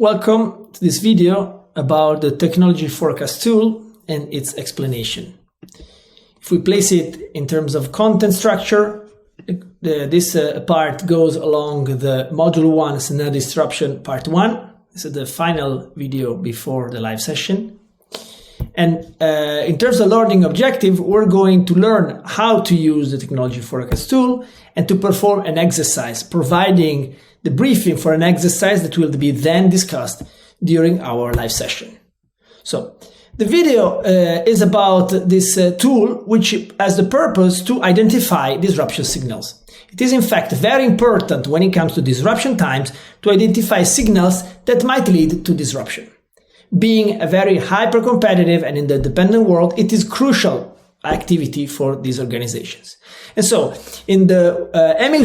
Welcome to this video about the technology forecast tool and its explanation. If we place it in terms of content structure, this part goes along the Module 1 Scenario Disruption Part 1. This is the final video before the live session. And in terms of learning objective, we're going to learn how to use the technology forecast tool and to perform an exercise, providing the briefing for an exercise that will be then discussed during our live session. So the video is about this tool, which has the purpose to identify disruption signals. It is in fact very important when it comes to disruption times to identify signals that might lead to disruption. Being a very hyper-competitive and interdependent world, it is crucial activity for these organizations. And so in the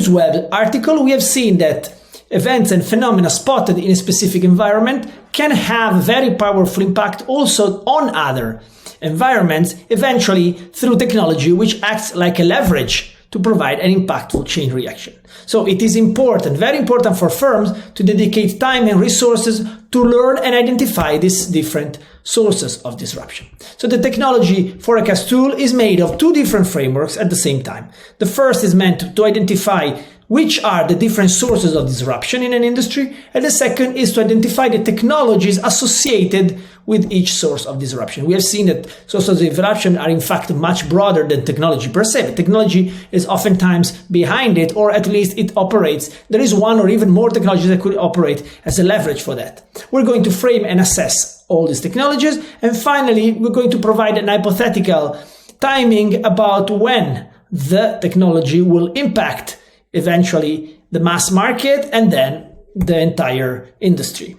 Web article, we have seen that events and phenomena spotted in a specific environment can have very powerful impact also on other environments, eventually through technology which acts like a leverage to provide an impactful chain reaction. So it is important, very important for firms to dedicate time and resources to learn and identify these different sources of disruption. So the technology forecast tool is made of two different frameworks at the same time. The first is meant to identify which are the different sources of disruption in an industry, and the second is to identify the technologies associated with each source of disruption. We have seen that sources of disruption are in fact much broader than technology per se. Technology is oftentimes behind it, or at least it operates. There is one or even more technologies that could operate as a leverage for that. We're going to frame and assess all these technologies, and finally we're going to provide an hypothetical timing about when the technology will impact eventually the mass market and then the entire industry.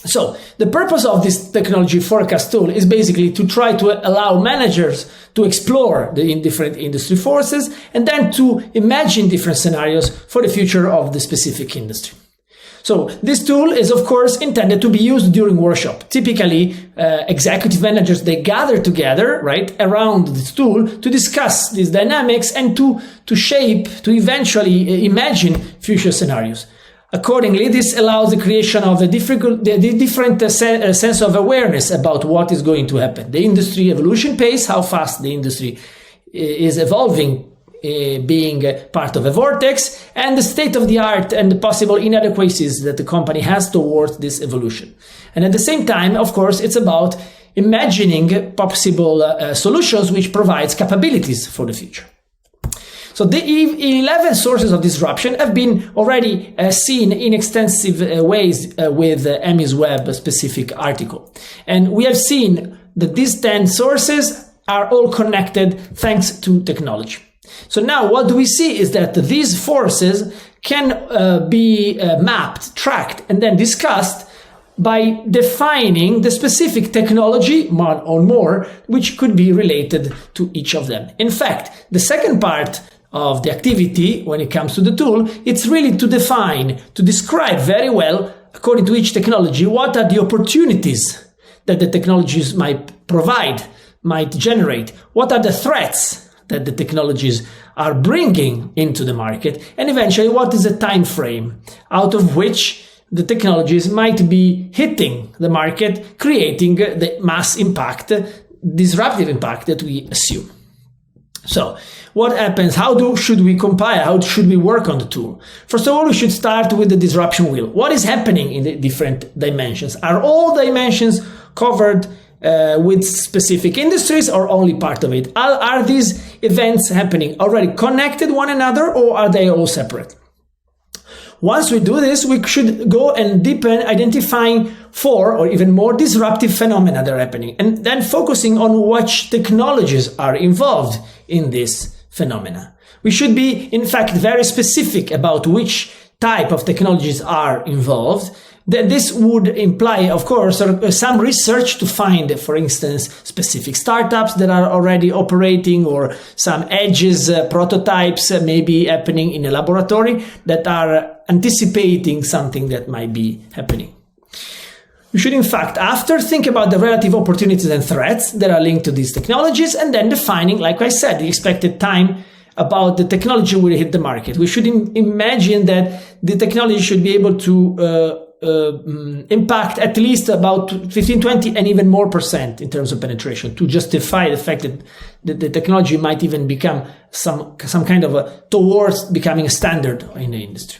So the purpose of this technology forecast tool is basically to try to allow managers to explore the different industry forces and then to imagine different scenarios for the future of the specific industry. So this tool is of course intended to be used during workshop. Typically, executive managers, they gather together, right, around this tool to discuss these dynamics and to shape, to eventually imagine future scenarios. Accordingly, this allows the creation of a different sense of awareness about what is going to happen. The industry evolution pace, how fast the industry is evolving, being part of a vortex, and the state of the art and the possible inadequacies that the company has towards this evolution. And at the same time, of course, it's about imagining possible solutions which provides capabilities for the future. So the 11 sources of disruption have been already seen in extensive ways with Emmy's Web specific article. And we have seen that these 10 sources are all connected thanks to technology. So now what do we see is that these forces can be mapped, tracked, and then discussed by defining the specific technology, one or more, which could be related to each of them. In fact, the second part of the activity when it comes to the tool, it's really to define, to describe very well, according to each technology, what are the opportunities that the technologies might provide, might generate, what are the threats that the technologies are bringing into the market, and eventually what is the time frame out of which the technologies might be hitting the market, creating the mass impact, disruptive impact that we assume. So what happens? Should we compile? How should we work on the tool? First of all, we should start with the disruption wheel. What is happening in the different dimensions? Are all dimensions covered with specific industries or only part of it? Are these events happening already connected one another, or are they all separate? Once we do this, we should go and deepen identifying 4 or even more disruptive phenomena that are happening, and then focusing on which technologies are involved in this phenomena. We should be, in fact, very specific about which type of technologies are involved. This would imply, of course, some research to find, for instance, specific startups that are already operating, or some edges, prototypes maybe happening in a laboratory that are anticipating something that might be happening. You should, in fact, after think about the relative opportunities and threats that are linked to these technologies, and then defining, like I said, the expected time about the technology will hit the market. We should imagine that the technology should be able to impact at least about 15, 20, and even more % in terms of penetration to justify the fact that the technology might even become some kind of towards becoming a standard in the industry.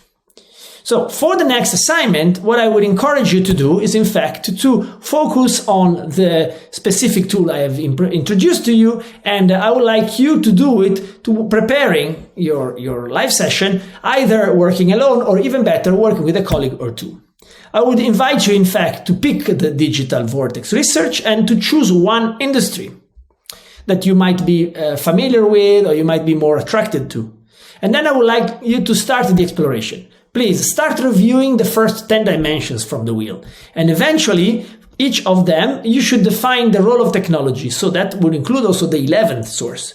So for the next assignment, what I would encourage you to do is, in fact, to focus on the specific tool I have introduced to you, and I would like you to do it to preparing your live session, either working alone or even better, working with a colleague or two. I would invite you, in fact, to pick the digital vortex research and to choose one industry that you might be familiar with or you might be more attracted to. And then I would like you to start the exploration. Please start reviewing the first 10 dimensions from the wheel. And eventually, each of them, you should define the role of technology. So that would include also the 11th source.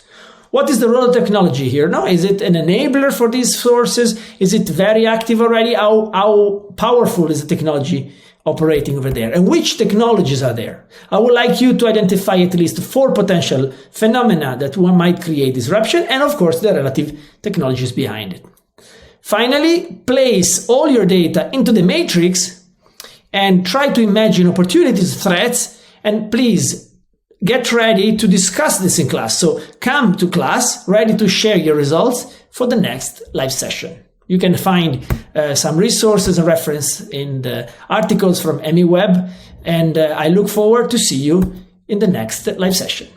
What is the role of technology here? No, is it an enabler for these sources? Is it very active already? How powerful is the technology operating over there? And which technologies are there? I would like you to identify at least 4 potential phenomena that one might create disruption, and of course, the relative technologies behind it. Finally, place all your data into the matrix and try to imagine opportunities, threats, and please get ready to discuss this in class. So come to class ready to share your results for the next live session. You can find some resources and reference in the articles from EmiWeb, and I look forward to see you in the next live session.